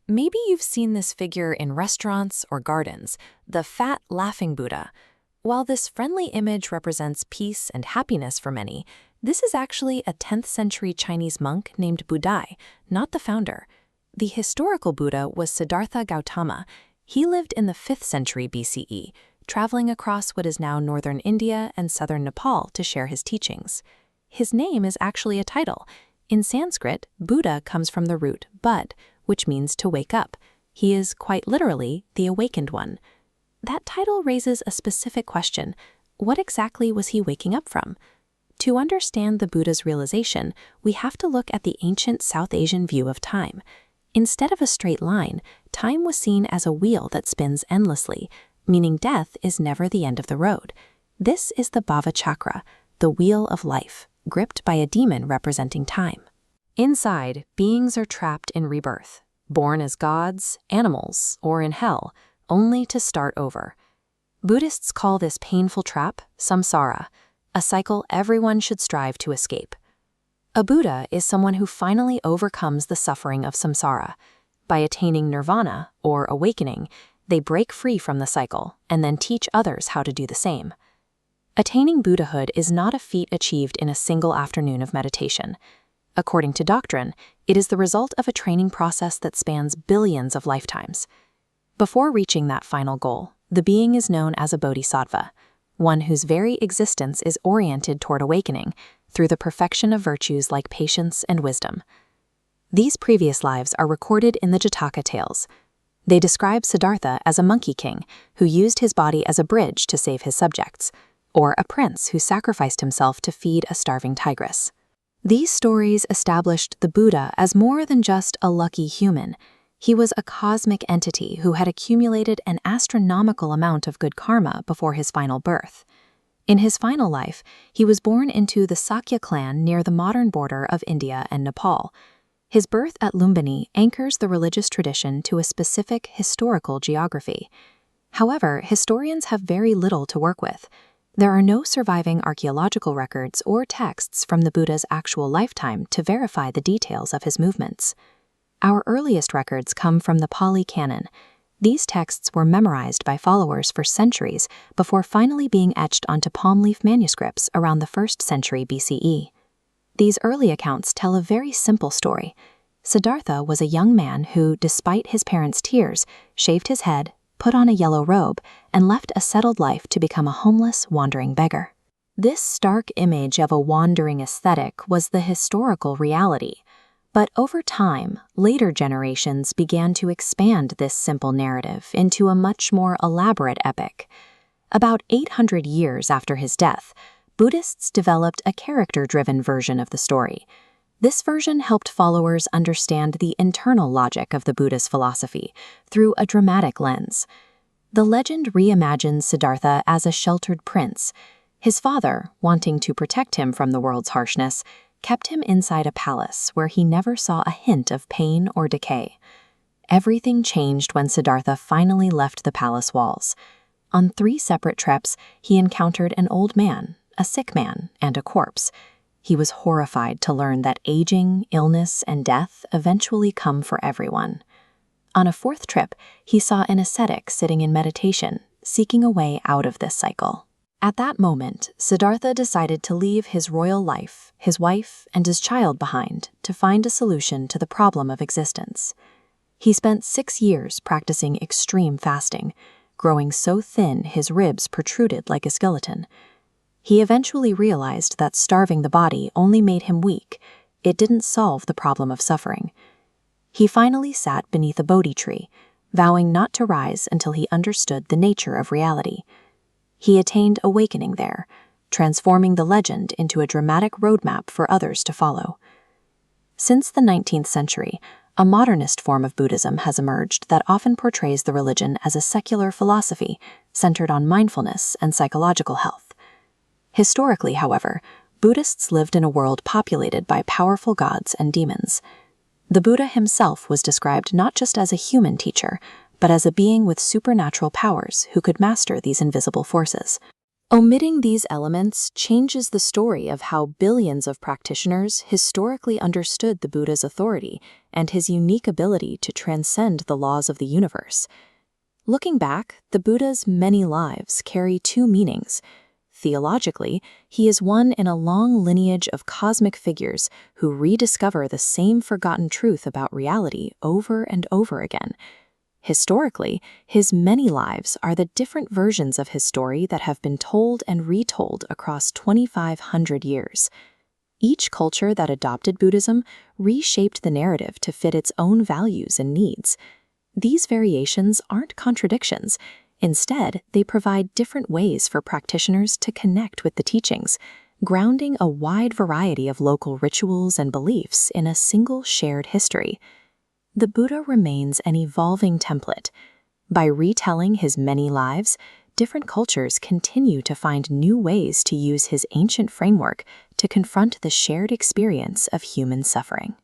Maybe you've seen this figure in restaurants or gardens, the fat, laughing Buddha. While this friendly image represents peace and happiness for many, this is actually a 10th century Chinese monk named Buddha, not the founder. The historical Buddha was Siddhartha Gautama. He lived in the 5th century BCE, traveling across what is now northern India and southern Nepal to share his teachings. His name is actually a title. In Sanskrit, Buddha comes from the root bud, which means to wake up. He is quite literally the awakened one. That title raises a specific question. What exactly was he waking up from? To understand the Buddha's realization, we have to look at the ancient South Asian view of time. Instead of a straight line, time was seen as a wheel that spins endlessly, meaning death is never the end of the road. This is the Bhava Chakra, the wheel of life, gripped by a demon representing time. Inside, beings are trapped in rebirth, born as gods, animals, or in hell, only to start over. Buddhists call this painful trap samsara, a cycle everyone should strive to escape. A Buddha is someone who finally overcomes the suffering of samsara. By attaining nirvana, or awakening, they break free from the cycle and then teach others how to do the same. Attaining Buddhahood is not a feat achieved in a single afternoon of meditation. According to doctrine, it is the result of a training process that spans billions of lifetimes. Before reaching that final goal, the being is known as a bodhisattva, one whose very existence is oriented toward awakening through the perfection of virtues like patience and wisdom. These previous lives are recorded in the Jataka tales. They describe Siddhartha as a monkey king who used his body as a bridge to save his subjects, or a prince who sacrificed himself to feed a starving tigress. These stories established the Buddha as more than just a lucky human. He was a cosmic entity who had accumulated an astronomical amount of good karma before his final birth. In his final life, he was born into the Sakya clan near the modern border of India and Nepal. His birth at Lumbini anchors the religious tradition to a specific historical geography. However, historians have very little to work with. There are no surviving archaeological records or texts from the Buddha's actual lifetime to verify the details of his movements. Our earliest records come from the Pali Canon. These texts were memorized by followers for centuries before finally being etched onto palm leaf manuscripts around the 1st century BCE. These early accounts tell a very simple story. Siddhartha was a young man who, despite his parents' tears, shaved his head, put on a yellow robe, and left a settled life to become a homeless, wandering beggar. This stark image of a wandering ascetic was the historical reality. But over time, later generations began to expand this simple narrative into a much more elaborate epic. About 800 years after his death, Buddhists developed a character-driven version of the story. This version helped followers understand the internal logic of the Buddha's philosophy through a dramatic lens. The legend reimagines Siddhartha as a sheltered prince. His father, wanting to protect him from the world's harshness, kept him inside a palace where he never saw a hint of pain or decay. Everything changed when Siddhartha finally left the palace walls. On 3 separate trips, he encountered an old man, a sick man, and a corpse. He was horrified to learn that aging, illness, and death eventually come for everyone. On a 4th trip, he saw an ascetic sitting in meditation, seeking a way out of this cycle. At that moment, Siddhartha decided to leave his royal life, his wife, and his child behind to find a solution to the problem of existence. He spent 6 years practicing extreme fasting, growing so thin his ribs protruded like a skeleton. He eventually realized that starving the body only made him weak. It didn't solve the problem of suffering. He finally sat beneath a Bodhi tree, vowing not to rise until he understood the nature of reality. He attained awakening there, transforming the legend into a dramatic roadmap for others to follow. Since the 19th century, a modernist form of Buddhism has emerged that often portrays the religion as a secular philosophy centered on mindfulness and psychological health. Historically, however, Buddhists lived in a world populated by powerful gods and demons. The Buddha himself was described not just as a human teacher, but as a being with supernatural powers who could master these invisible forces. Omitting these elements changes the story of how billions of practitioners historically understood the Buddha's authority and his unique ability to transcend the laws of the universe. Looking back, the Buddha's many lives carry two meanings. Theologically, he is one in a long lineage of cosmic figures who rediscover the same forgotten truth about reality over and over again. Historically, his many lives are the different versions of his story that have been told and retold across 2,500 years. Each culture that adopted Buddhism reshaped the narrative to fit its own values and needs. These variations aren't contradictions. Instead, they provide different ways for practitioners to connect with the teachings, grounding a wide variety of local rituals and beliefs in a single shared history. The Buddha remains an evolving template. By retelling his many lives, different cultures continue to find new ways to use his ancient framework to confront the shared experience of human suffering.